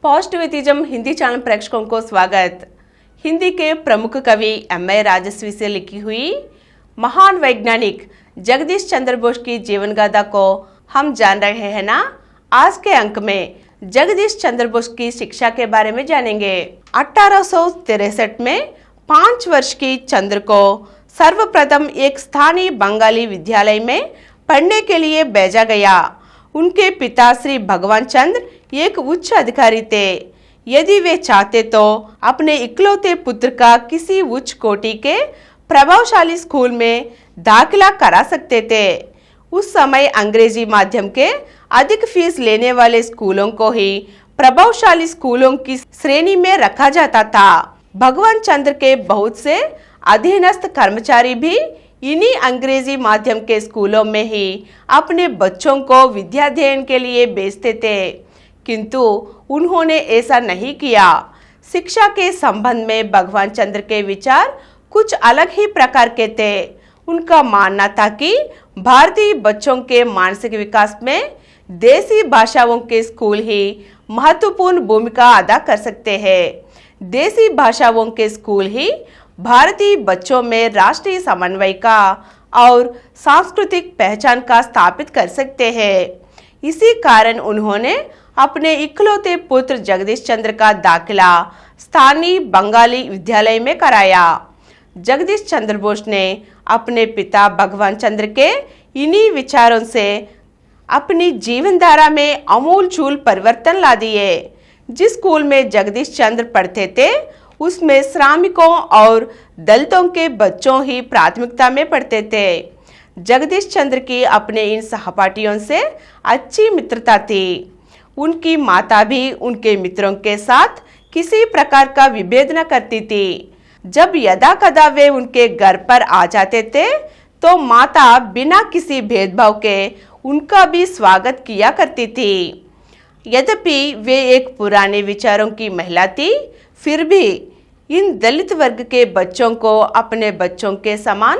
Positivism Hindi channel प्रेक्षकों को स्वागत। हिंदी के प्रमुख कवि एम.ए. राजस्वी से लिखी हुई महान वैज्ञानिक जगदीश चंद्र बोस की जीवन गाथा को हम जान रहे हैं ना। आज के अंक में जगदीश चंद्र बोस की शिक्षा के बारे में जानेंगे। 1863 में 5 वर्ष की चंद्र को सर्वप्रथम एक स्थानीय बंगाली विद्यालय में पढ़ने के लिए भेजा गया। उनके पिता श्री भगवान चंद्र एक उच्च अधिकारी थे। यदि वे चाहते तो अपने इकलौते पुत्र का किसी उच्च कोटि के प्रभावशाली स्कूल में दाखिला करा सकते थे। उस समय अंग्रेजी माध्यम के अधिक फीस लेने वाले स्कूलों को ही प्रभावशाली स्कूलों की श्रेणी में रखा जाता था। भगवान चंद्र के बहुत से अधीनस्थ कर्मचारी भी इन्हीं अंग्रेजी माध्यम के स्कूलों में ही अपने बच्चों को विद्याध्ययन के लिए भेजते थे, किंतु उन्होंने ऐसा नहीं किया। शिक्षा के संबंध में भगवान चंद्र के विचार कुछ अलग ही प्रकार के थे। उनका मानना था कि भारतीय बच्चों के मानसिक विकास में देसी भाषाओं के स्कूल ही महत्वपूर्ण भूमिका अदा कर सकते हैं। देसी भाषाओं के स्कूल ही भारतीय बच्चों में राष्ट्रीय समन्वय का और सांस्कृतिक पहचान का स्थापित कर सकते हैं। इसी कारण उन्होंने अपने इकलौते पुत्र जगदीश चंद्र का दाखिला स्थानीय बंगाली विद्यालय में कराया। जगदीश चंद्र बोस ने अपने पिता भगवान चंद्र के इन्हीं विचारों से अपनी जीवनधारा में आमूल-चूल परिवर्तन ला दिए। जिस स्कूल में जगदीश चंद्र पढ़ते थे उसमें श्रमिकों और दलितों के बच्चों ही प्राथमिकता में पढ़ते थे। जगदीश चंद्र की अपने इन सहपाठियों से अच्छी मित्रता थी। उनकी माता भी उनके मित्रों के साथ किसी प्रकार का विभेद न करती थी। जब यदा कदा वे उनके घर पर आ जाते थे तो माता बिना किसी भेदभाव के उनका भी स्वागत किया करती थी। यद्यपि वे एक पुराने विचारों की महिला थी, फिर भी इन दलित वर्ग के बच्चों को अपने बच्चों के समान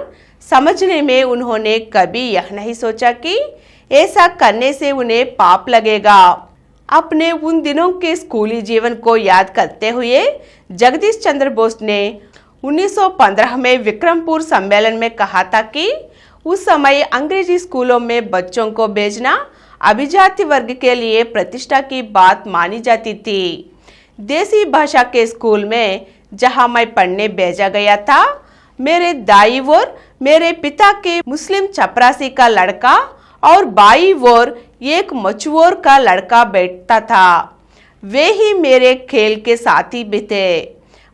समझने में उन्होंने कभी यह नहीं सोचा कि ऐसा करने से उन्हें पाप लगेगा। अपने उन दिनों के स्कूली जीवन को याद करते हुए जगदीश चंद्र बोस ने 1915 में विक्रमपुर सम्मेलन में कहा था कि उस समय अंग्रेजी स्कूलों में बच्चों को भेजना अभिजाति वर्ग के लिए प्रतिष्ठा की बात मानी जाती थी। देसी भाषा के स्कूल में जहां मैं पढ़ने भेजा गया था, मेरे दाई ओर मेरे पिता के मुस्लिम चपरासी का लड़का और बाई ओर एक मचुओर का लड़का बैठता था। वे ही मेरे खेल के साथी भी थे।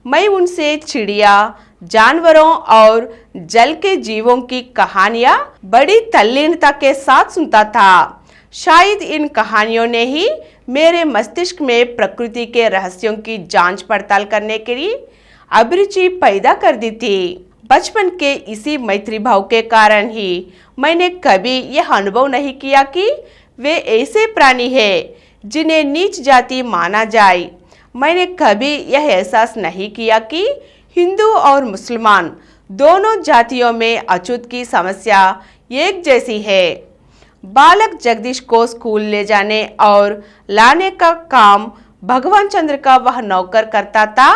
मैं उनसे चिड़िया, जानवरों और जल के जीवों की कहानियां बड़ी तल्लीनता के साथ सुनता था। शायद इन कहानियों ने ही मेरे मस्तिष्क में प्रकृति के रहस्यों की जांच पड़ताल करने के लिए अभिरुचि पैदा कर दी थी। बचपन के इसी मैत्री भाव के कारण ही मैंने कभी यह अनुभव नहीं किया कि वे ऐसे प्राणी हैं जिन्हें नीच जाति माना जाए। मैंने कभी यह एहसास नहीं किया कि हिंदू और मुसलमान दोनों जातियों में अछूत की समस्या एक जैसी है। बालक जगदीश को स्कूल ले जाने और लाने का काम भगवान चंद्र का वह नौकर करता था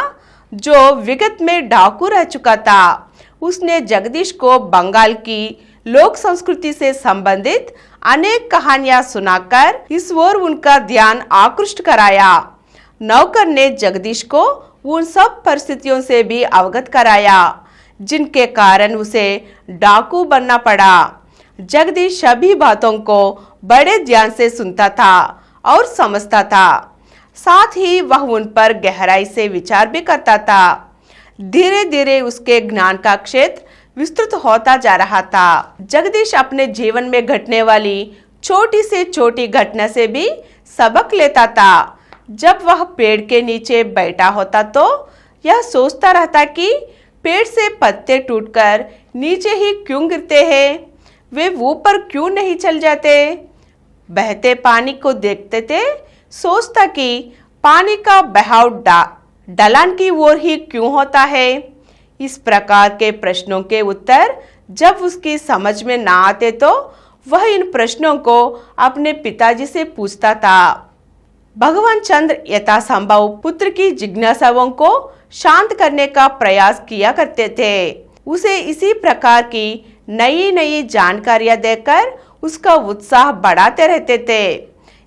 जो विगत में डाकू रह चुका था। उसने जगदीश को बंगाल की लोक संस्कृति से संबंधित अनेक कहानियां सुनाकर इस ओर उनका ध्यान आकृष्ट कराया। नौकर ने जगदीश को उन सब परिस्थितियों से भी अवगत कराया जिनके कारण उसे डाकू बनना पड़ा। जगदीश सभी बातों को बड़े ध्यान से सुनता था और समझता था, साथ ही वह उन पर गहराई से विचार भी करता था। धीरे धीरे उसके ज्ञान का क्षेत्र विस्तृत होता जा रहा था। जगदीश अपने जीवन में घटने वाली छोटी से छोटी घटना से भी सबक लेता था। जब वह पेड़ के नीचे बैठा होता तो यह सोचता रहता कि पेड़ से पत्ते टूटकर नीचे ही क्यों गिरते हैं, वे ऊपर क्यों नहीं चल जाते। बहते पानी को देखते थे, सोचता कि पानी का बहाव ढलान की ओर ही क्यों होता है। इस प्रकार के प्रश्नों के उत्तर जब उसकी समझ में ना आते तो वह इन प्रश्नों को अपने पिताजी से पूछता था। भगवान चंद्र यथासंभव पुत्र की जिज्ञासाओं को शांत करने का प्रयास किया करते थे। उसे इसी प्रकार की नई नई जानकारियां देकर उसका उत्साह बढ़ाते रहते थे।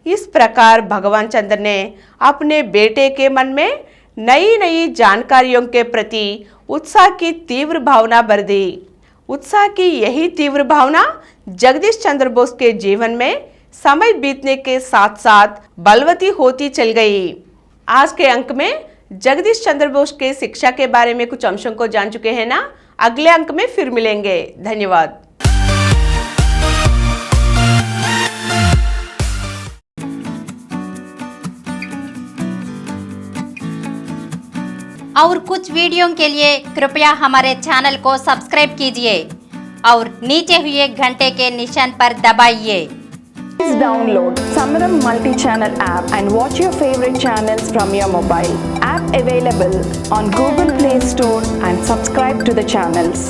इस प्रकार भगवान चंद्र ने अपने बेटे के मन में नई नई जानकारियों के प्रति उत्साह की तीव्र भावना भर दी। उत्साह की यही तीव्र भावना जगदीश चंद्र बोस के जीवन में समय बीतने के साथ साथ बलवती होती चल गई। आज के अंक में जगदीश चंद्र बोस के शिक्षा के बारे में कुछ अंशों को जान चुके हैं ना। अगले अंक में फिर मिलेंगे। धन्यवाद। और कुछ वीडियो के लिए कृपया हमारे चैनल को सब्सक्राइब कीजिए और नीचे हुए घंटे के निशान पर दबाइए। Please download Samaram multi-channel app and watch your favorite channels from your mobile. App available on Google Play Store and subscribe to the channels.